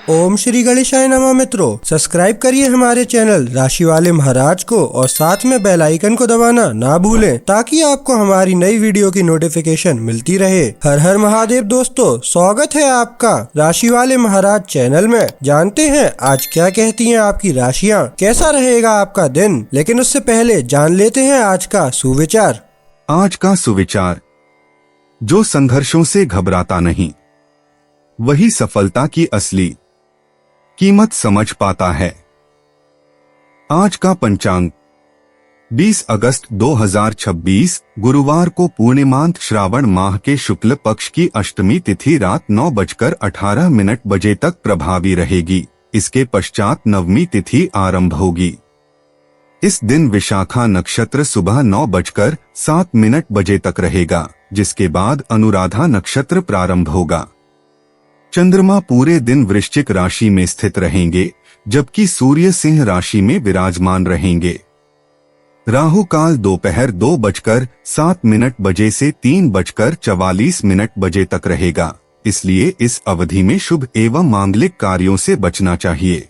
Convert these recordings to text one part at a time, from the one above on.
ओम श्री गणेशाय नमः। मित्रों, सब्सक्राइब करिए हमारे चैनल राशि वाले महाराज को और साथ में बेल आइकन को दबाना ना भूलें ताकि आपको हमारी नई वीडियो की नोटिफिकेशन मिलती रहे। हर हर महादेव। दोस्तों, स्वागत है आपका राशि वाले महाराज चैनल में। जानते हैं आज क्या कहती हैं आपकी राशियां, कैसा रहेगा आपका दिन। लेकिन उससे पहले जान लेते हैं आज का सुविचार। आज का सुविचार, जो संघर्षों से घबराता नहीं वही सफलता की असली कीमत समझ पाता है। आज का पंचांग 20 अगस्त 2026 गुरुवार को पूर्णिमांत श्रावण माह के शुक्ल पक्ष की अष्टमी तिथि रात 9:18 तक प्रभावी रहेगी। इसके पश्चात नवमी तिथि आरंभ होगी। इस दिन विशाखा नक्षत्र सुबह 9:07 तक रहेगा, जिसके बाद अनुराधा नक्षत्र प्रारंभ होगा। चंद्रमा पूरे दिन वृश्चिक राशि में स्थित रहेंगे, जबकि सूर्य सिंह राशि में विराजमान रहेंगे। राहु काल दोपहर 2:07 से 3:44 तक रहेगा, इसलिए इस अवधि में शुभ एवं मांगलिक कार्यों से बचना चाहिए।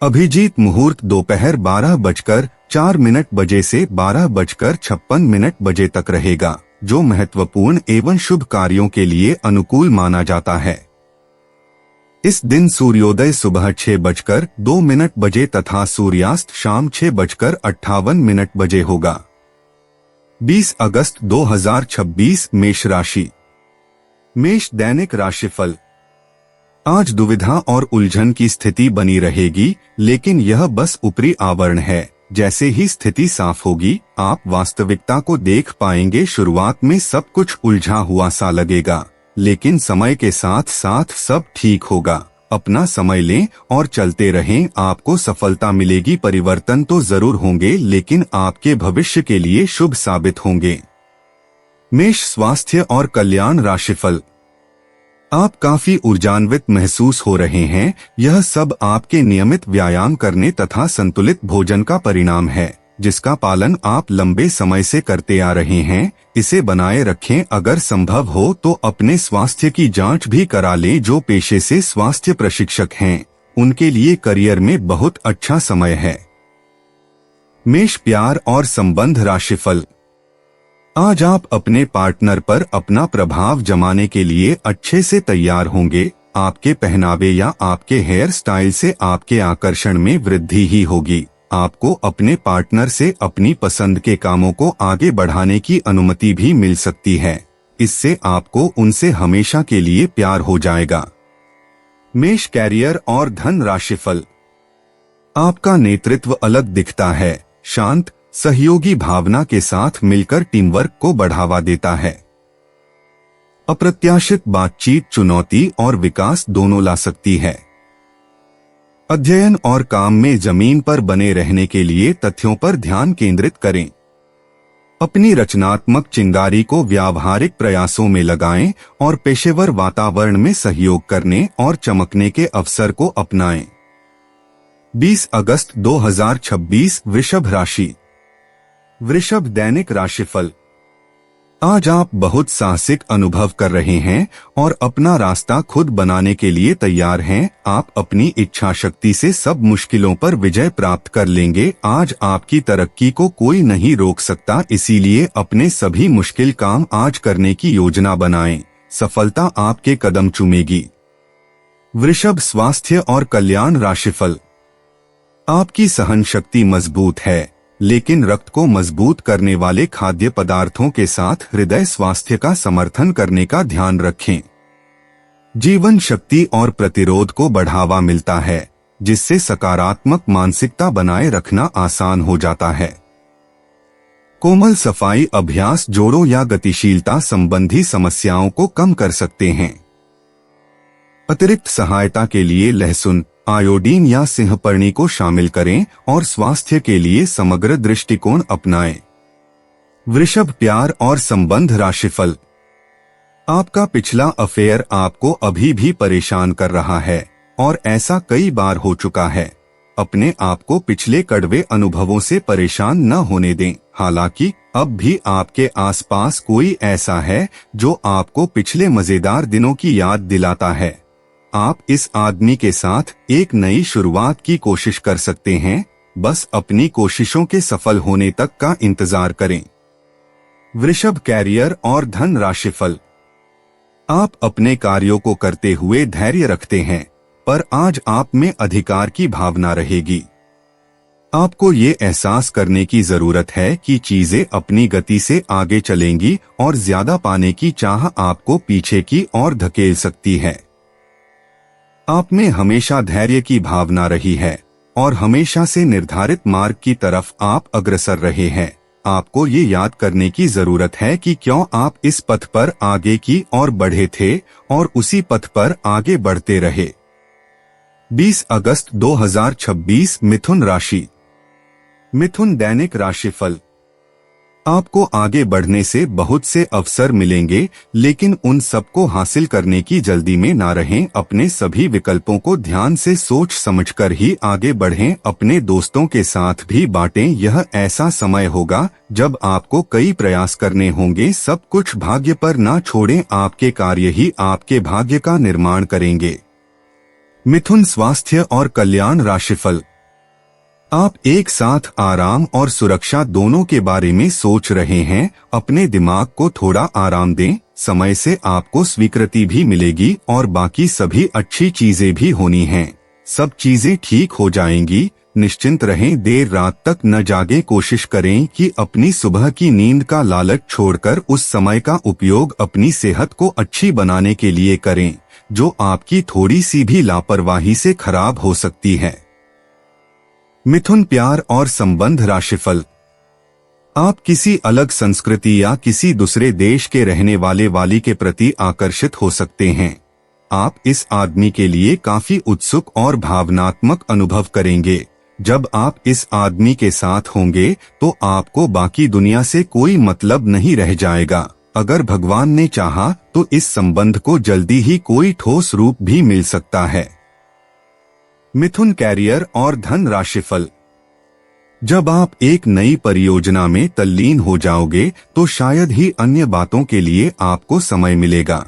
अभिजीत मुहूर्त दोपहर 12:04 से 12:56 तक रहेगा, जो महत्वपूर्ण एवं शुभ कार्यों के लिए अनुकूल माना जाता है। इस दिन सूर्योदय सुबह 6:02 तथा सूर्यास्त शाम 6:58 होगा। 20 अगस्त 2026 मेष राशि। मेष दैनिक राशिफल। आज दुविधा और उलझन की स्थिति बनी रहेगी, लेकिन यह बस ऊपरी आवरण है। जैसे ही स्थिति साफ होगी, आप वास्तविकता को देख पाएंगे। शुरुआत में सब कुछ उलझा हुआ सा लगेगा, लेकिन समय के साथ साथ सब ठीक होगा। अपना समय लें और चलते रहें, आपको सफलता मिलेगी। परिवर्तन तो जरूर होंगे, लेकिन आपके भविष्य के लिए शुभ साबित होंगे। मेष स्वास्थ्य और कल्याण राशिफल। आप काफी ऊर्जान्वित महसूस हो रहे हैं। यह सब आपके नियमित व्यायाम करने तथा संतुलित भोजन का परिणाम है, जिसका पालन आप लंबे समय से करते आ रहे हैं। इसे बनाए रखें। अगर संभव हो तो अपने स्वास्थ्य की जांच भी करा लें। जो पेशे से स्वास्थ्य प्रशिक्षक हैं, उनके लिए करियर में बहुत अच्छा समय है। मेष प्यार और संबंध राशिफल। आज आप अपने पार्टनर पर अपना प्रभाव जमाने के लिए अच्छे से तैयार होंगे। आपके पहनावे या आपके हेयर स्टाइल से आपके आकर्षण में वृद्धि ही होगी। आपको अपने पार्टनर से अपनी पसंद के कामों को आगे बढ़ाने की अनुमति भी मिल सकती है। इससे आपको उनसे हमेशा के लिए प्यार हो जाएगा। मेष कैरियर और धन राशिफल। आपका नेतृत्व अलग दिखता है। शांत सहयोगी भावना के साथ मिलकर टीम वर्क को बढ़ावा देता है। अप्रत्याशित बातचीत चुनौती और विकास दोनों ला सकती है। अध्ययन और काम में जमीन पर बने रहने के लिए तथ्यों पर ध्यान केंद्रित करें। अपनी रचनात्मक चिंगारी को व्यावहारिक प्रयासों में लगाएं और पेशेवर वातावरण में सहयोग करने और चमकने के अवसर को अपनाएं। 20 अगस्त 2026 वृषभ राशि। वृषभ दैनिक राशिफल। आज आप बहुत साहसिक अनुभव कर रहे हैं और अपना रास्ता खुद बनाने के लिए तैयार हैं। आप अपनी इच्छा शक्ति से सब मुश्किलों पर विजय प्राप्त कर लेंगे। आज आपकी तरक्की को कोई नहीं रोक सकता, इसीलिए अपने सभी मुश्किल काम आज करने की योजना बनाएं। सफलता आपके कदम चूमेगी। वृषभ स्वास्थ्य और कल्याण राशिफल। आपकी सहन शक्ति मजबूत है, लेकिन रक्त को मजबूत करने वाले खाद्य पदार्थों के साथ हृदय स्वास्थ्य का समर्थन करने का ध्यान रखें। जीवन शक्ति और प्रतिरोध को बढ़ावा मिलता है, जिससे सकारात्मक मानसिकता बनाए रखना आसान हो जाता है। कोमल सफाई अभ्यास जोड़ों या गतिशीलता संबंधी समस्याओं को कम कर सकते हैं। अतिरिक्त सहायता के लिए लहसुन, आयोडीन या सिंहपर्णी को शामिल करें और स्वास्थ्य के लिए समग्र दृष्टिकोण अपनाएं। वृषभ प्यार और संबंध राशिफल। आपका पिछला अफेयर आपको अभी भी परेशान कर रहा है और ऐसा कई बार हो चुका है। अपने आप को पिछले कड़वे अनुभवों से परेशान न होने दें। हालांकि अब भी आपके आसपास कोई ऐसा है जो आपको पिछले मजेदार दिनों की याद दिलाता है। आप इस आदमी के साथ एक नई शुरुआत की कोशिश कर सकते हैं, बस अपनी कोशिशों के सफल होने तक का इंतजार करें। वृषभ, कैरियर और धन राशिफल। आप अपने कार्यों को करते हुए धैर्य रखते हैं, पर आज आप में अधिकार की भावना रहेगी। आपको ये एहसास करने की जरूरत है कि चीजें अपनी गति से आगे चलेंगी और ज्यादा पाने की चाह आपको पीछे की ओर धकेल सकती है। आप में हमेशा धैर्य की भावना रही है और हमेशा से निर्धारित मार्ग की तरफ आप अग्रसर रहे हैं। आपको ये याद करने की जरूरत है कि क्यों आप इस पथ पर आगे की ओर बढ़े थे और उसी पथ पर आगे बढ़ते रहे। 20 अगस्त 2026, मिथुन राशि। मिथुन, दैनिक राशिफल। आपको आगे बढ़ने से बहुत से अवसर मिलेंगे, लेकिन उन सबको हासिल करने की जल्दी में ना रहें। अपने सभी विकल्पों को ध्यान से सोच समझकर ही आगे बढ़ें। अपने दोस्तों के साथ भी बांटें। यह ऐसा समय होगा जब आपको कई प्रयास करने होंगे। सब कुछ भाग्य पर ना छोड़ें, आपके कार्य ही आपके भाग्य का निर्माण करेंगे। मिथुन, स्वास्थ्य और कल्याण राशिफल। आप एक साथ आराम और सुरक्षा दोनों के बारे में सोच रहे हैं। अपने दिमाग को थोड़ा आराम दें। समय से आपको स्वीकृति भी मिलेगी और बाकी सभी अच्छी चीजें भी होनी हैं। सब चीजें ठीक हो जाएंगी, निश्चिंत रहें। देर रात तक न जागें। कोशिश करें कि अपनी सुबह की नींद का लालच छोड़कर उस समय का उपयोग अपनी सेहत को अच्छी बनाने के लिए करें, जो आपकी थोड़ी सी भी लापरवाही से खराब हो सकती है। मिथुन, प्यार और संबंध राशिफल। आप किसी अलग संस्कृति या किसी दूसरे देश के रहने वाली के प्रति आकर्षित हो सकते हैं। आप इस आदमी के लिए काफी उत्सुक और भावनात्मक अनुभव करेंगे। जब आप इस आदमी के साथ होंगे तो आपको बाकी दुनिया से कोई मतलब नहीं रह जाएगा। अगर भगवान ने चाहा तो इस संबंध को जल्दी ही कोई ठोस रूप भी मिल सकता है। मिथुन, कैरियर और धन राशिफल। जब आप एक नई परियोजना में तल्लीन हो जाओगे तो शायद ही अन्य बातों के लिए आपको समय मिलेगा।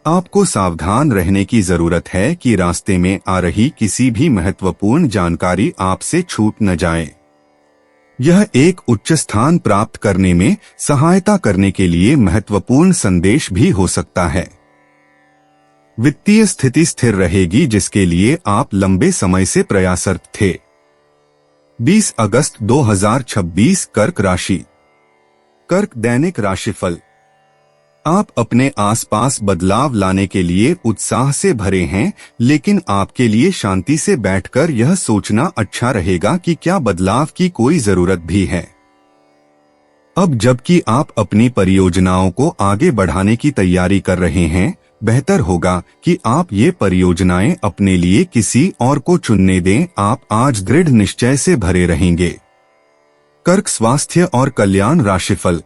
आपको सावधान रहने की जरूरत है कि रास्ते में आ रही किसी भी महत्वपूर्ण जानकारी आपसे छूट न जाए। यह एक उच्च स्थान प्राप्त करने में सहायता करने के लिए महत्वपूर्ण संदेश भी हो सकता है। वित्तीय स्थिति स्थिर रहेगी, जिसके लिए आप लंबे समय से प्रयासरत थे। 20 अगस्त 2026, कर्क राशि। कर्क, दैनिक राशिफल। आप अपने आसपास बदलाव लाने के लिए उत्साह से भरे हैं, लेकिन आपके लिए शांति से बैठकर यह सोचना अच्छा रहेगा कि क्या बदलाव की कोई जरूरत भी है। अब जबकि आप अपनी परियोजनाओं को आगे बढ़ाने की तैयारी कर रहे हैं, बेहतर होगा कि आप ये परियोजनाएं अपने लिए किसी और को चुनने दें। आप आज दृढ़ निश्चय से भरे रहेंगे। कर्क, स्वास्थ्य और कल्याण राशिफल।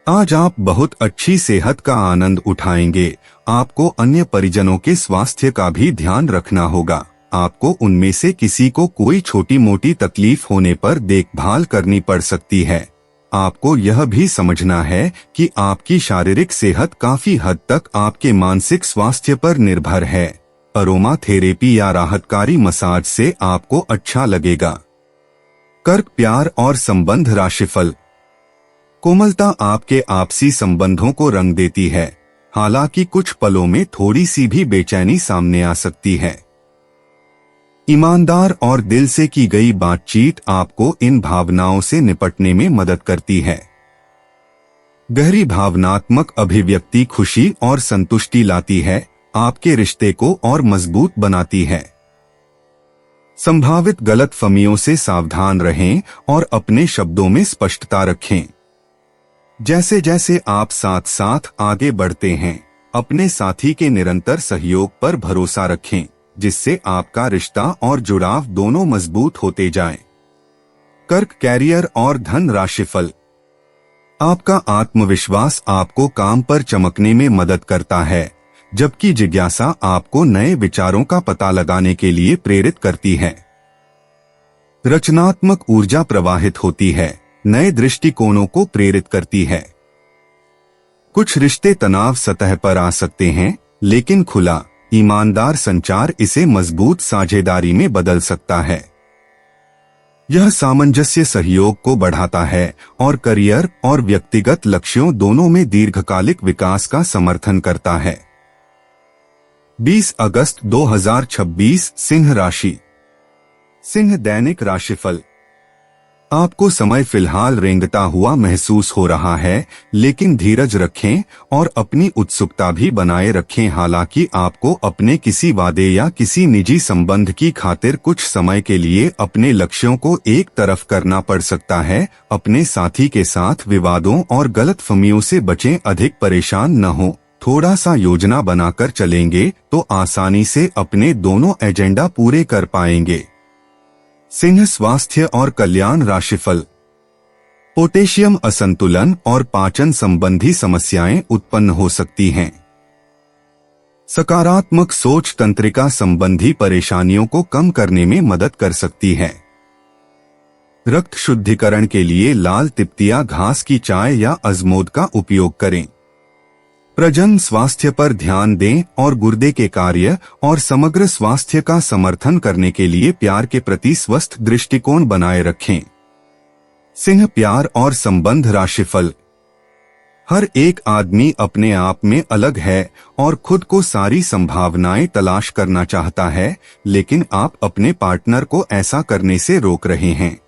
आज आप बहुत अच्छी सेहत का आनंद उठाएंगे। आपको अन्य परिजनों के स्वास्थ्य का भी ध्यान रखना होगा। आपको उनमें से किसी को कोई छोटी मोटी तकलीफ होने पर देखभाल करनी पड़ सकती है। आपको यह भी समझना है कि आपकी शारीरिक सेहत काफी हद तक आपके मानसिक स्वास्थ्य पर निर्भर है। अरोमा थेरेपी या राहतकारी मसाज से आपको अच्छा लगेगा। कर्क, प्यार और संबंध राशिफल। कोमलता आपके आपसी संबंधों को रंग देती है, हालांकि कुछ पलों में थोड़ी सी भी बेचैनी सामने आ सकती है। ईमानदार और दिल से की गई बातचीत आपको इन भावनाओं से निपटने में मदद करती है। गहरी भावनात्मक अभिव्यक्ति खुशी और संतुष्टि लाती है, आपके रिश्ते को और मजबूत बनाती है। संभावित गलतफहमियों से सावधान रहें और अपने शब्दों में स्पष्टता रखें। जैसे जैसे आप साथ साथ आगे बढ़ते हैं, अपने साथी के निरंतर सहयोग पर भरोसा रखें, जिससे आपका रिश्ता और जुड़ाव दोनों मजबूत होते जाएं। कर्क, कैरियर और धन राशिफल। आपका आत्मविश्वास आपको काम पर चमकने में मदद करता है, जबकि जिज्ञासा आपको नए विचारों का पता लगाने के लिए प्रेरित करती है। रचनात्मक ऊर्जा प्रवाहित होती है, नए दृष्टिकोणों को प्रेरित करती है। कुछ रिश्ते तनाव सतह पर आ सकते हैं, लेकिन खुला, ईमानदार संचार इसे मजबूत साझेदारी में बदल सकता है। यह सामंजस्य सहयोग को बढ़ाता है और करियर और व्यक्तिगत लक्ष्यों दोनों में दीर्घकालिक विकास का समर्थन करता है। 20 अगस्त 2026 सिंह राशि। सिंह दैनिक राशिफल। आपको समय फिलहाल रेंगता हुआ महसूस हो रहा है, लेकिन धीरज रखें और अपनी उत्सुकता भी बनाए रखें। हालांकि आपको अपने किसी वादे या किसी निजी संबंध की खातिर कुछ समय के लिए अपने लक्ष्यों को एक तरफ करना पड़ सकता है। अपने साथी के साथ विवादों और गलतफहमियों से बचें, अधिक परेशान न हो। थोड़ा सा योजना बनाकर चलेंगे तो आसानी से अपने दोनों एजेंडा पूरे कर पाएंगे। सिंह स्वास्थ्य और कल्याण राशिफल। पोटेशियम असंतुलन और पाचन संबंधी समस्याएं उत्पन्न हो सकती हैं। सकारात्मक सोच तंत्रिका संबंधी परेशानियों को कम करने में मदद कर सकती है। रक्त शुद्धिकरण के लिए लाल तिपतिया घास की चाय या अजमोद का उपयोग करें। प्रजनन स्वास्थ्य पर ध्यान दें और गुर्दे के कार्य और समग्र स्वास्थ्य का समर्थन करने के लिए प्यार के प्रति स्वस्थ दृष्टिकोण बनाए रखें। सिंह प्यार और संबंध राशिफल। हर एक आदमी अपने आप में अलग है और खुद को सारी संभावनाएं तलाश करना चाहता है, लेकिन आप अपने पार्टनर को ऐसा करने से रोक रहे हैं।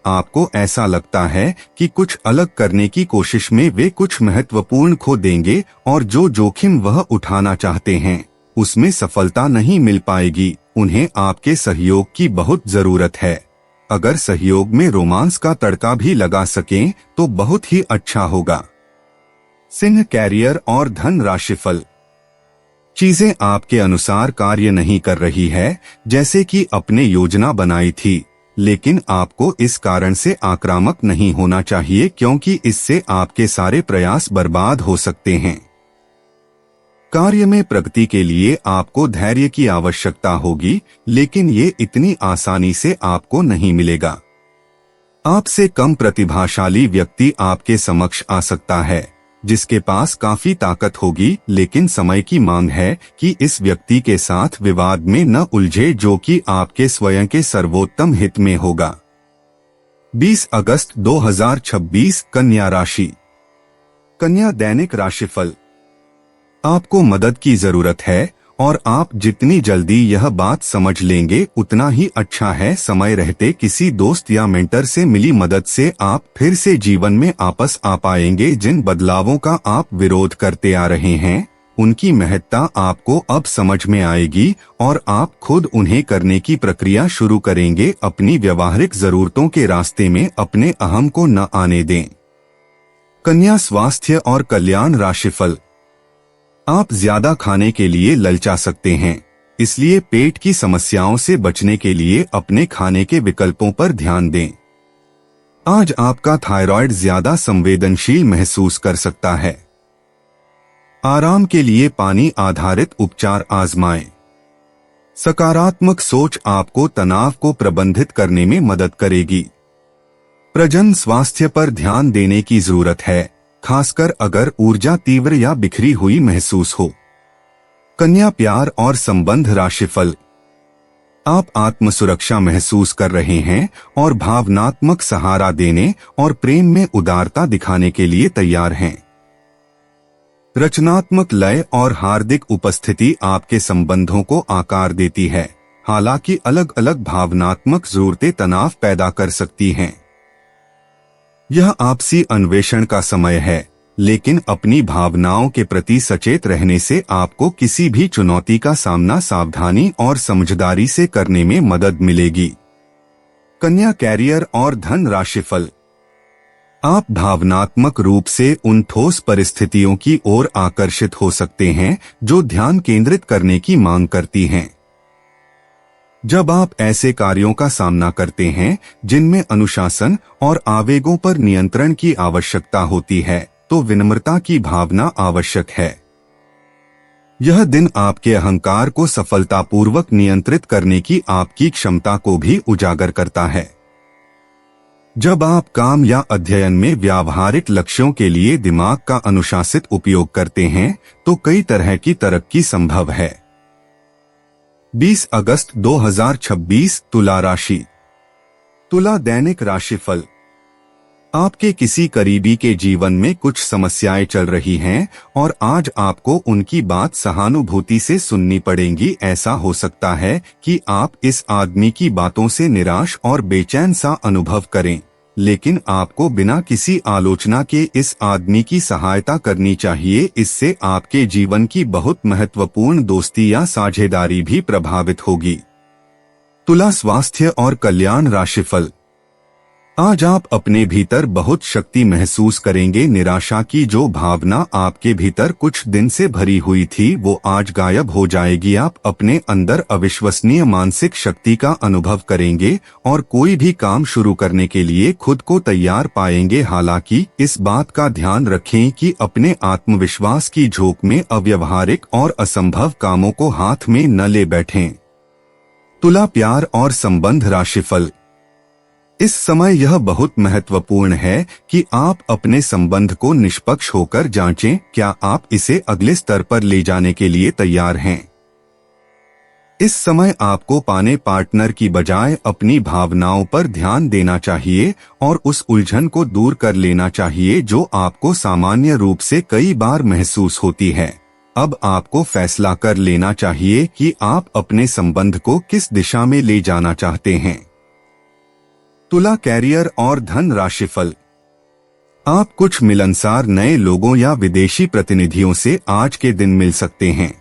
आपको ऐसा लगता है कि कुछ अलग करने की कोशिश में वे कुछ महत्वपूर्ण खो देंगे और जो जोखिम वह उठाना चाहते हैं उसमें सफलता नहीं मिल पाएगी। उन्हें आपके सहयोग की बहुत जरूरत है। अगर सहयोग में रोमांस का तड़का भी लगा सकें तो बहुत ही अच्छा होगा। सिंह कैरियर और धन राशिफल। चीजें आपके अनुसार कार्य नहीं कर रही है जैसे कि अपने योजना बनाई थी, लेकिन आपको इस कारण से आक्रामक नहीं होना चाहिए क्योंकि इससे आपके सारे प्रयास बर्बाद हो सकते हैं। कार्य में प्रगति के लिए आपको धैर्य की आवश्यकता होगी, लेकिन ये इतनी आसानी से आपको नहीं मिलेगा। आपसे कम प्रतिभाशाली व्यक्ति आपके समक्ष आ सकता है जिसके पास काफी ताकत होगी, लेकिन समय की मांग है कि इस व्यक्ति के साथ विवाद में न उलझे जो कि आपके स्वयं के सर्वोत्तम हित में होगा। 20 अगस्त 2026 कन्या राशि। कन्या दैनिक राशिफल। आपको मदद की जरूरत है और आप जितनी जल्दी यह बात समझ लेंगे उतना ही अच्छा है। समय रहते किसी दोस्त या मेंटर से मिली मदद से आप फिर से जीवन में वापस आ पाएंगे। जिन बदलावों का आप विरोध करते आ रहे हैं उनकी महत्ता आपको अब समझ में आएगी और आप खुद उन्हें करने की प्रक्रिया शुरू करेंगे। अपनी व्यवहारिक जरूरतों के रास्ते में अपने अहम को न आने दें। कन्या स्वास्थ्य और कल्याण राशिफल। आप ज्यादा खाने के लिए ललचा सकते हैं, इसलिए पेट की समस्याओं से बचने के लिए अपने खाने के विकल्पों पर ध्यान दें। आज आपका थायराइड ज्यादा संवेदनशील महसूस कर सकता है। आराम के लिए पानी आधारित उपचार आजमाएं। सकारात्मक सोच आपको तनाव को प्रबंधित करने में मदद करेगी। प्रजनन स्वास्थ्य पर ध्यान देने की जरूरत है, खासकर अगर ऊर्जा तीव्र या बिखरी हुई महसूस हो। कन्या प्यार और संबंध राशिफल। आप आत्मसुरक्षा महसूस कर रहे हैं और भावनात्मक सहारा देने और प्रेम में उदारता दिखाने के लिए तैयार हैं। रचनात्मक लय और हार्दिक उपस्थिति आपके संबंधों को आकार देती है, हालांकि अलग अलग भावनात्मक जरूरतें तनाव पैदा कर सकती हैं। यह आपसी अन्वेषण का समय है, लेकिन अपनी भावनाओं के प्रति सचेत रहने से आपको किसी भी चुनौती का सामना सावधानी और समझदारी से करने में मदद मिलेगी। कन्या कैरियर और धन राशिफल। आप भावनात्मक रूप से उन ठोस परिस्थितियों की ओर आकर्षित हो सकते हैं जो ध्यान केंद्रित करने की मांग करती हैं। जब आप ऐसे कार्यों का सामना करते हैं जिनमें अनुशासन और आवेगों पर नियंत्रण की आवश्यकता होती है, तो विनम्रता की भावना आवश्यक है। यह दिन आपके अहंकार को सफलतापूर्वक नियंत्रित करने की आपकी क्षमता को भी उजागर करता है। जब आप काम या अध्ययन में व्यावहारिक लक्ष्यों के लिए दिमाग का अनुशासित उपयोग करते हैं तो कई तरह की तरक्की संभव है। 20 अगस्त 2026 तुला राशि। तुला दैनिक राशिफल। आपके किसी करीबी के जीवन में कुछ समस्याएं चल रही हैं और आज आपको उनकी बात सहानुभूति से सुननी पड़ेगी। ऐसा हो सकता है कि आप इस आदमी की बातों से निराश और बेचैन सा अनुभव करें, लेकिन आपको बिना किसी आलोचना के इस आदमी की सहायता करनी चाहिए। इससे आपके जीवन की बहुत महत्वपूर्ण दोस्ती या साझेदारी भी प्रभावित होगी। तुला स्वास्थ्य और कल्याण राशिफल। आज आप अपने भीतर बहुत शक्ति महसूस करेंगे। निराशा की जो भावना आपके भीतर कुछ दिन से भरी हुई थी वो आज गायब हो जाएगी। आप अपने अंदर अविश्वसनीय मानसिक शक्ति का अनुभव करेंगे और कोई भी काम शुरू करने के लिए खुद को तैयार पाएंगे। हालांकि इस बात का ध्यान रखें कि अपने आत्मविश्वास की झोंक में अव्यवहारिक और असंभव कामों को हाथ में न ले बैठें। तुला प्यार और संबंध राशिफल। इस समय यह बहुत महत्वपूर्ण है कि आप अपने संबंध को निष्पक्ष होकर जांचें। क्या आप इसे अगले स्तर पर ले जाने के लिए तैयार हैं? इस समय आपको पाने पार्टनर की बजाय अपनी भावनाओं पर ध्यान देना चाहिए और उस उलझन को दूर कर लेना चाहिए जो आपको सामान्य रूप से कई बार महसूस होती है। अब आपको फैसला कर लेना चाहिए कि आप अपने संबंध को किस दिशा में ले जाना चाहते हैं। तुला कैरियर और धन राशिफल। आप कुछ मिलनसार नए लोगों या विदेशी प्रतिनिधियों से आज के दिन मिल सकते हैं।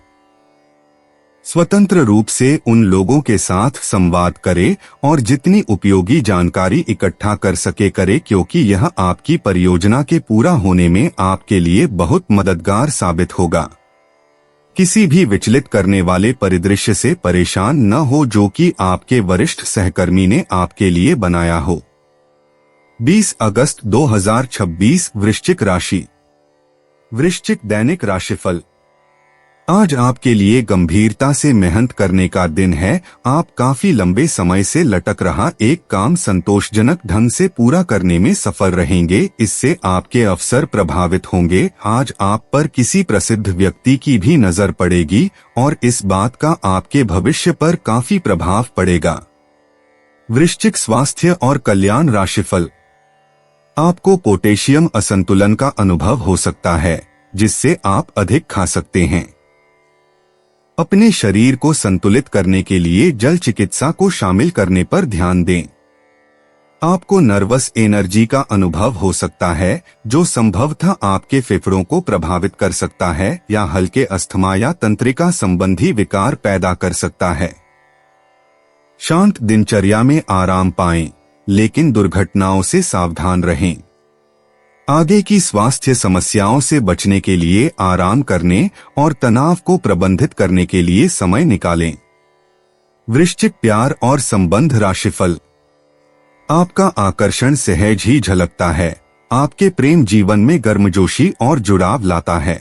स्वतंत्र रूप से उन लोगों के साथ संवाद करें और जितनी उपयोगी जानकारी इकट्ठा कर सके करें, क्योंकि यह आपकी परियोजना के पूरा होने में आपके लिए बहुत मददगार साबित होगा। किसी भी विचलित करने वाले परिदृश्य से परेशान न हो जो कि आपके वरिष्ठ सहकर्मी ने आपके लिए बनाया हो। 20 अगस्त 2026 वृश्चिक राशि। वृश्चिक दैनिक राशिफल। आज आपके लिए गंभीरता से मेहनत करने का दिन है। आप काफी लंबे समय से लटक रहा एक काम संतोषजनक ढंग से पूरा करने में सफल रहेंगे। इससे आपके अवसर प्रभावित होंगे। आज आप पर किसी प्रसिद्ध व्यक्ति की भी नजर पड़ेगी और इस बात का आपके भविष्य पर काफी प्रभाव पड़ेगा। वृश्चिक स्वास्थ्य और कल्याण राशिफल। आपको पोटेशियम असंतुलन का अनुभव हो सकता है, जिससे आप अधिक खा सकते हैं। अपने शरीर को संतुलित करने के लिए जल चिकित्सा को शामिल करने पर ध्यान दें। आपको नर्वस एनर्जी का अनुभव हो सकता है जो संभवतः आपके फेफड़ों को प्रभावित कर सकता है या हल्के अस्थमा या तंत्रिका संबंधी विकार पैदा कर सकता है। शांत दिनचर्या में आराम पाएं, लेकिन दुर्घटनाओं से सावधान रहें। आगे की स्वास्थ्य समस्याओं से बचने के लिए आराम करने और तनाव को प्रबंधित करने के लिए समय निकालें। वृश्चिक प्यार और संबंध राशिफल। आपका आकर्षण सहज ही झलकता है। आपके प्रेम जीवन में गर्मजोशी और जुड़ाव लाता है।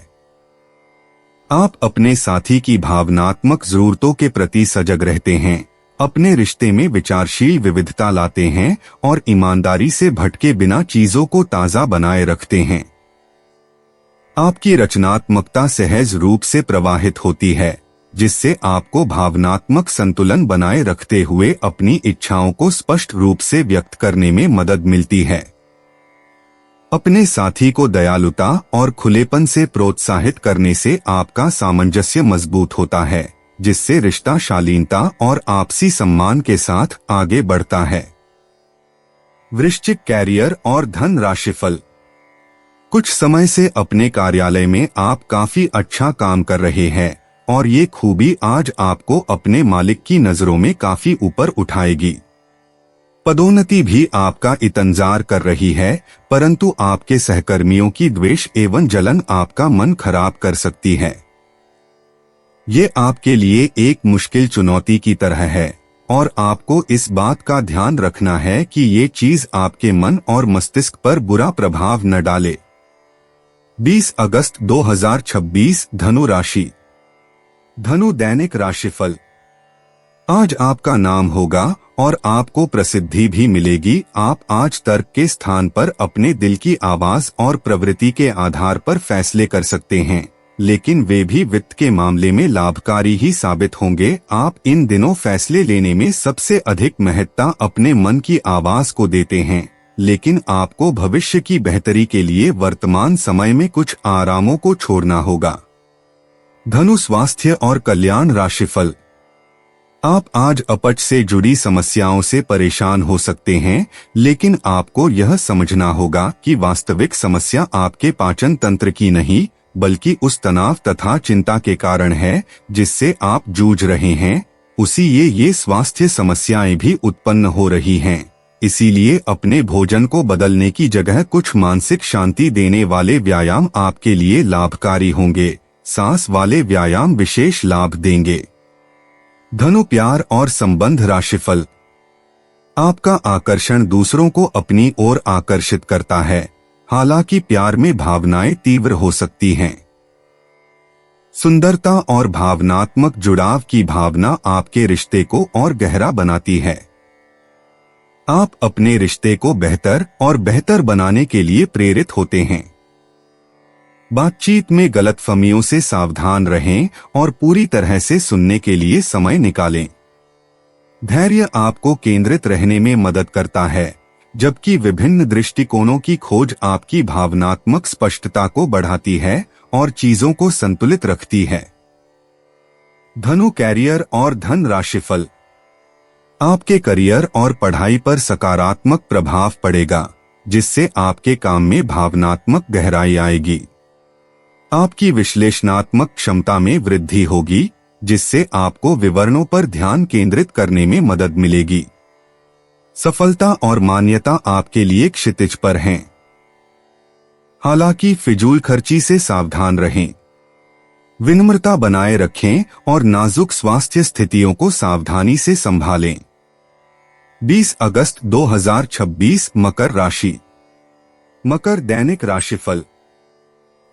आप अपने साथी की भावनात्मक जरूरतों के प्रति सजग रहते हैं, अपने रिश्ते में विचारशील विविधता लाते हैं और ईमानदारी से भटके बिना चीजों को ताजा बनाए रखते हैं। आपकी रचनात्मकता सहज रूप से प्रवाहित होती है, जिससे आपको भावनात्मक संतुलन बनाए रखते हुए अपनी इच्छाओं को स्पष्ट रूप से व्यक्त करने में मदद मिलती है। अपने साथी को दयालुता और खुलेपन से प्रोत्साहित करने से आपका सामंजस्य मजबूत होता है, जिससे रिश्ता शालीनता और आपसी सम्मान के साथ आगे बढ़ता है। वृश्चिक कैरियर और धन राशिफल। कुछ समय से अपने कार्यालय में आप काफी अच्छा काम कर रहे हैं और ये खूबी आज आपको अपने मालिक की नजरों में काफी ऊपर उठाएगी। पदोन्नति भी आपका इंतजार कर रही है, परंतु आपके सहकर्मियों की द्वेष एवं जलन आपका मन खराब कर सकती है। ये आपके लिए एक मुश्किल चुनौती की तरह है और आपको इस बात का ध्यान रखना है कि ये चीज आपके मन और मस्तिष्क पर बुरा प्रभाव न डाले। 20 अगस्त 2026 धनु राशि। धनु दैनिक राशिफल। आज आपका नाम होगा और आपको प्रसिद्धि भी मिलेगी। आप आज तर्क के स्थान पर अपने दिल की आवाज और प्रवृत्ति के आधार पर फैसले कर सकते हैं। लेकिन वे भी वित्त के मामले में लाभकारी ही साबित होंगे। आप इन दिनों फैसले लेने में सबसे अधिक महत्ता अपने मन की आवाज को देते हैं, लेकिन आपको भविष्य की बेहतरी के लिए वर्तमान समय में कुछ आरामों को छोड़ना होगा। धनु स्वास्थ्य और कल्याण राशिफल। आप आज अपच से जुड़ी समस्याओं से परेशान हो सकते हैं, लेकिन आपको यह समझना होगा कि वास्तविक समस्या आपके पाचन तंत्र की नहीं, बल्कि उस तनाव तथा चिंता के कारण है जिससे आप जूझ रहे हैं। उसी ये स्वास्थ्य समस्याएं भी उत्पन्न हो रही हैं। इसीलिए अपने भोजन को बदलने की जगह कुछ मानसिक शांति देने वाले व्यायाम आपके लिए लाभकारी होंगे। सांस वाले व्यायाम विशेष लाभ देंगे। धनु प्यार और संबंध राशिफल। आपका आकर्षण दूसरों को अपनी ओर आकर्षित करता है, हालांकि प्यार में भावनाएं तीव्र हो सकती हैं। सुंदरता और भावनात्मक जुड़ाव की भावना आपके रिश्ते को और गहरा बनाती है। आप अपने रिश्ते को बेहतर और बेहतर बनाने के लिए प्रेरित होते हैं। बातचीत में गलतफहमियों से सावधान रहें और पूरी तरह से सुनने के लिए समय निकालें। धैर्य आपको केंद्रित रहने में मदद करता है, जबकि विभिन्न दृष्टिकोणों की खोज आपकी भावनात्मक स्पष्टता को बढ़ाती है और चीजों को संतुलित रखती है। धनु कैरियर और धन राशिफल। आपके करियर और पढ़ाई पर सकारात्मक प्रभाव पड़ेगा, जिससे आपके काम में भावनात्मक गहराई आएगी। आपकी विश्लेषणात्मक क्षमता में वृद्धि होगी, जिससे आपको विवरणों पर ध्यान केंद्रित करने में मदद मिलेगी। सफलता और मान्यता आपके लिए क्षितिज पर हैं। हालांकि फिजूल खर्ची से सावधान रहें। विनम्रता बनाए रखें और नाजुक स्वास्थ्य स्थितियों को सावधानी से संभालें। 20 अगस्त 2026 मकर राशि। मकर दैनिक राशिफल।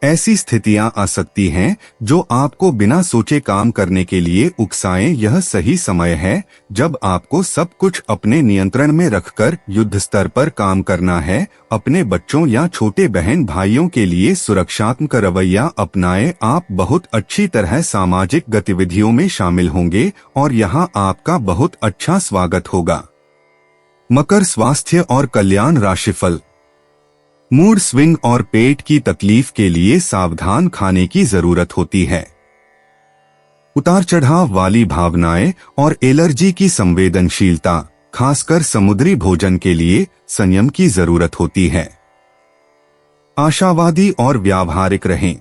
ऐसी स्थितियां आ सकती हैं जो आपको बिना सोचे काम करने के लिए उकसाएं। यह सही समय है जब आपको सब कुछ अपने नियंत्रण में रखकर युद्ध स्तर पर काम करना है। अपने बच्चों या छोटे बहन भाइयों के लिए सुरक्षात्मक रवैया अपनाएं। आप बहुत अच्छी तरह सामाजिक गतिविधियों में शामिल होंगे और यहां आपका बहुत अच्छा स्वागत होगा। मकर स्वास्थ्य और कल्याण राशिफल। मूड स्विंग और पेट की तकलीफ के लिए सावधान खाने की जरूरत होती है। उतार चढ़ाव वाली भावनाएं और एलर्जी की संवेदनशीलता, खासकर समुद्री भोजन के लिए संयम की जरूरत होती है। आशावादी और व्यावहारिक रहें।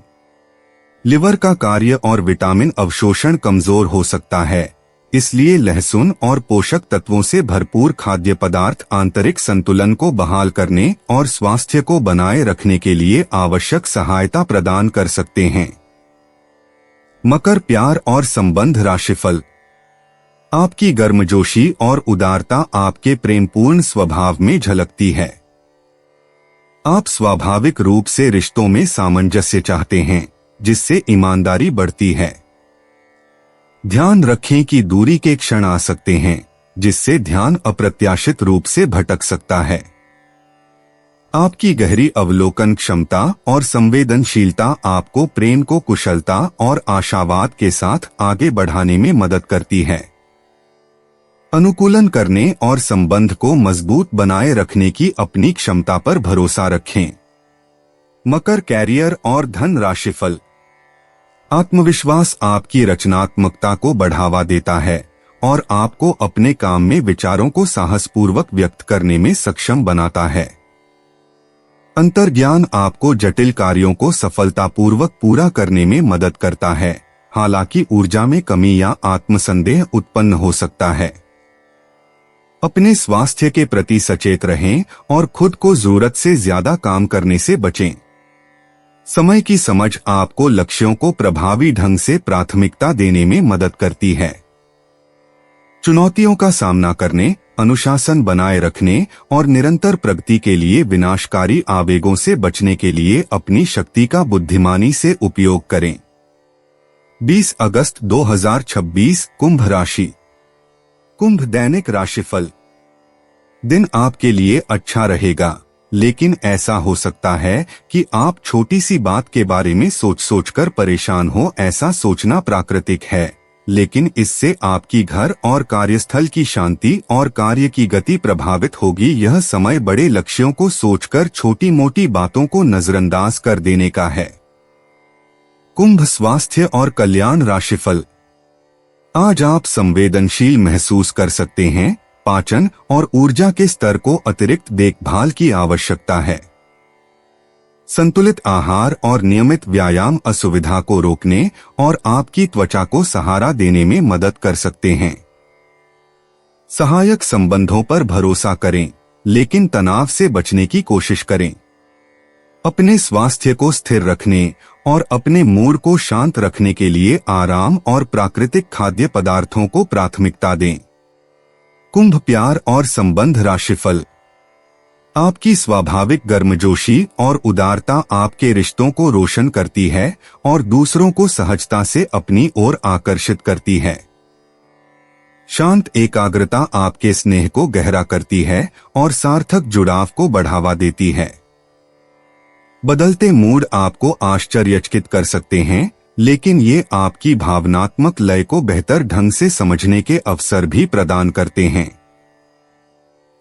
लिवर का कार्य और विटामिन अवशोषण कमजोर हो सकता है, इसलिए लहसुन और पोषक तत्वों से भरपूर खाद्य पदार्थ आंतरिक संतुलन को बहाल करने और स्वास्थ्य को बनाए रखने के लिए आवश्यक सहायता प्रदान कर सकते हैं। मकर प्यार और संबंध राशिफल। आपकी गर्मजोशी और उदारता आपके प्रेमपूर्ण स्वभाव में झलकती है। आप स्वाभाविक रूप से रिश्तों में सामंजस्य चाहते हैं, जिससे ईमानदारी बढ़ती है। ध्यान रखें कि दूरी के क्षण आ सकते हैं, जिससे ध्यान अप्रत्याशित रूप से भटक सकता है। आपकी गहरी अवलोकन क्षमता और संवेदनशीलता आपको प्रेम को कुशलता और आशावाद के साथ आगे बढ़ाने में मदद करती है। अनुकूलन करने और संबंध को मजबूत बनाए रखने की अपनी क्षमता पर भरोसा रखें। मकर कैरियर और धन राशिफल। आत्मविश्वास आपकी रचनात्मकता को बढ़ावा देता है और आपको अपने काम में विचारों को साहसपूर्वक व्यक्त करने में सक्षम बनाता है। अंतर्ज्ञान आपको जटिल कार्यों को सफलतापूर्वक पूरा करने में मदद करता है, हालांकि ऊर्जा में कमी या आत्मसंदेह उत्पन्न हो सकता है। अपने स्वास्थ्य के प्रति सचेत रहें और खुद को जरूरत से ज्यादा काम करने से बचें। समय की समझ आपको लक्ष्यों को प्रभावी ढंग से प्राथमिकता देने में मदद करती है। चुनौतियों का सामना करने, अनुशासन बनाए रखने और निरंतर प्रगति के लिए विनाशकारी आवेगों से बचने के लिए अपनी शक्ति का बुद्धिमानी से उपयोग करें। 20 अगस्त 2026 कुंभ राशि। कुंभ दैनिक राशिफल। दिन आपके लिए अच्छा रहेगा, लेकिन ऐसा हो सकता है कि आप छोटी सी बात के बारे में सोच सोचकर परेशान हो। ऐसा सोचना प्राकृतिक है, लेकिन इससे आपकी घर और कार्यस्थल की शांति और कार्य की गति प्रभावित होगी। यह समय बड़े लक्ष्यों को सोचकर छोटी मोटी बातों को नजरअंदाज कर देने का है। कुंभ, स्वास्थ्य और कल्याण राशिफल। आज आप संवेदनशील महसूस कर सकते हैं। पाचन और ऊर्जा के स्तर को अतिरिक्त देखभाल की आवश्यकता है। संतुलित आहार और नियमित व्यायाम असुविधा को रोकने और आपकी त्वचा को सहारा देने में मदद कर सकते हैं। सहायक संबंधों पर भरोसा करें, लेकिन तनाव से बचने की कोशिश करें। अपने स्वास्थ्य को स्थिर रखने और अपने मूड को शांत रखने के लिए आराम और प्राकृतिक खाद्य पदार्थों को प्राथमिकता दें। कुंभ, प्यार और संबंध राशिफल। आपकी स्वाभाविक गर्मजोशी और उदारता आपके रिश्तों को रोशन करती है और दूसरों को सहजता से अपनी ओर आकर्षित करती है। शांत एकाग्रता आपके स्नेह को गहरा करती है और सार्थक जुड़ाव को बढ़ावा देती है। बदलते मूड आपको आश्चर्यचकित कर सकते हैं, लेकिन ये आपकी भावनात्मक लय को बेहतर ढंग से समझने के अवसर भी प्रदान करते हैं।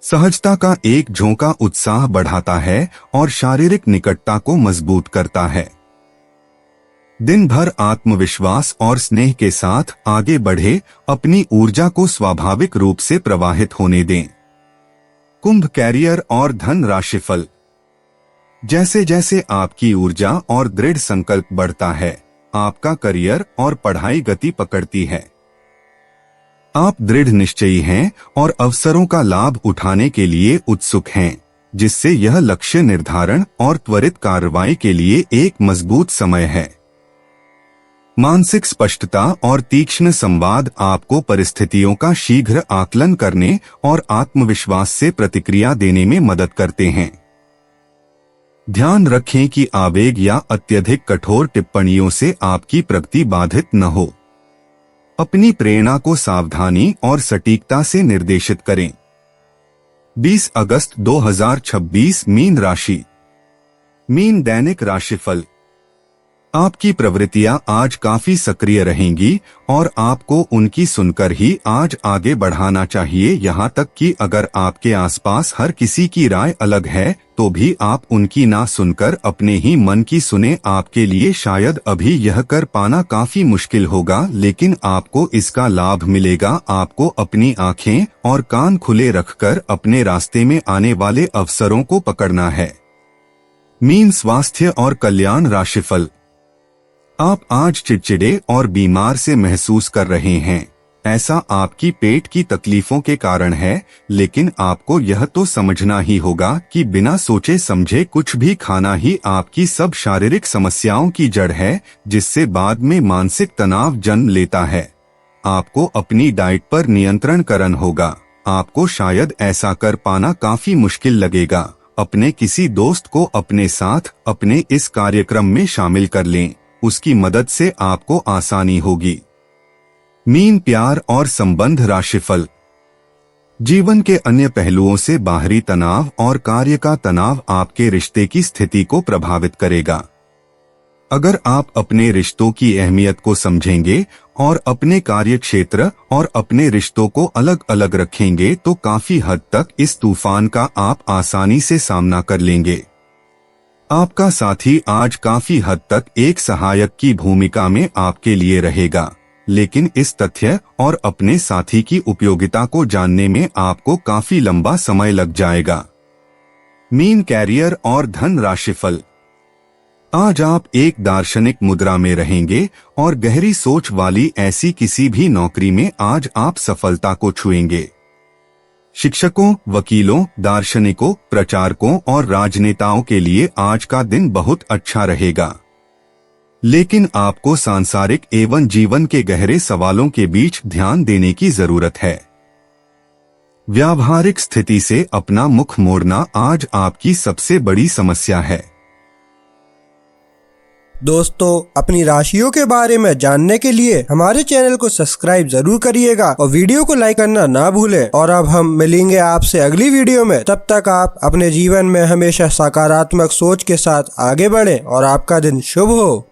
सहजता का एक झोंका उत्साह बढ़ाता है और शारीरिक निकटता को मजबूत करता है। दिन भर आत्मविश्वास और स्नेह के साथ आगे बढ़े, अपनी ऊर्जा को स्वाभाविक रूप से प्रवाहित होने दें। कुंभ, कैरियर और धन राशिफल। जैसे जैसे आपकी ऊर्जा और दृढ़ संकल्प बढ़ता है, आपका करियर और पढ़ाई गति पकड़ती है। आप दृढ़ निश्चयी हैं और अवसरों का लाभ उठाने के लिए उत्सुक हैं, जिससे यह लक्ष्य निर्धारण और त्वरित कार्रवाई के लिए एक मजबूत समय है। मानसिक स्पष्टता और तीक्ष्ण संवाद आपको परिस्थितियों का शीघ्र आकलन करने और आत्मविश्वास से प्रतिक्रिया देने में मदद करते हैं। ध्यान रखें कि आवेग या अत्यधिक कठोर टिप्पणियों से आपकी प्रगति बाधित न हो। अपनी प्रेरणा को सावधानी और सटीकता से निर्देशित करें। 20 अगस्त 2026, मीन राशि। मीन, दैनिक राशिफल। आपकी प्रवृत्तियां आज काफी सक्रिय रहेंगी और आपको उनकी सुनकर ही आज आगे बढ़ाना चाहिए। यहाँ तक कि अगर आपके आसपास हर किसी की राय अलग है, तो भी आप उनकी ना सुनकर अपने ही मन की सुने। आपके लिए शायद अभी यह कर पाना काफी मुश्किल होगा, लेकिन आपको इसका लाभ मिलेगा। आपको अपनी आंखें और कान खुले रखकर अपने रास्ते में आने वाले अवसरों को पकड़ना है। मीन, स्वास्थ्य और कल्याण राशिफल। आप आज चिड़चिड़े और बीमार से महसूस कर रहे हैं। ऐसा आपकी पेट की तकलीफों के कारण है, लेकिन आपको यह तो समझना ही होगा कि बिना सोचे समझे कुछ भी खाना ही आपकी सब शारीरिक समस्याओं की जड़ है, जिससे बाद में मानसिक तनाव जन्म लेता है। आपको अपनी डाइट पर नियंत्रण करना होगा। आपको शायद ऐसा कर पाना काफी मुश्किल लगेगा। अपने किसी दोस्त को अपने साथ अपने इस कार्यक्रम में शामिल कर लें, उसकी मदद से आपको आसानी होगी। मीन, प्यार और संबंध राशिफल। जीवन के अन्य पहलुओं से बाहरी तनाव और कार्य का तनाव आपके रिश्ते की स्थिति को प्रभावित करेगा। अगर आप अपने रिश्तों की अहमियत को समझेंगे और अपने कार्य क्षेत्र और अपने रिश्तों को अलग अलग रखेंगे, तो काफी हद तक इस तूफान का आप आसानी से सामना कर लेंगे। आपका साथी आज काफी हद तक एक सहायक की भूमिका में आपके लिए रहेगा, लेकिन इस तथ्य और अपने साथी की उपयोगिता को जानने में आपको काफी लंबा समय लग जाएगा। मीन, कैरियर और धन राशिफल। आज आप एक दार्शनिक मुद्रा में रहेंगे और गहरी सोच वाली ऐसी किसी भी नौकरी में आज आप सफलता को छुएंगे। शिक्षकों, वकीलों, दार्शनिकों, प्रचारकों और राजनेताओं के लिए आज का दिन बहुत अच्छा रहेगा, लेकिन आपको सांसारिक एवं जीवन के गहरे सवालों के बीच ध्यान देने की जरूरत है। व्यावहारिक स्थिति से अपना मुख मोड़ना आज आपकी सबसे बड़ी समस्या है। दोस्तों, अपनी राशियों के बारे में जानने के लिए हमारे चैनल को सब्सक्राइब जरूर करिएगा और वीडियो को लाइक करना ना भूलें। और अब हम मिलेंगे आपसे अगली वीडियो में। तब तक आप अपने जीवन में हमेशा सकारात्मक सोच के साथ आगे बढ़ें और आपका दिन शुभ हो।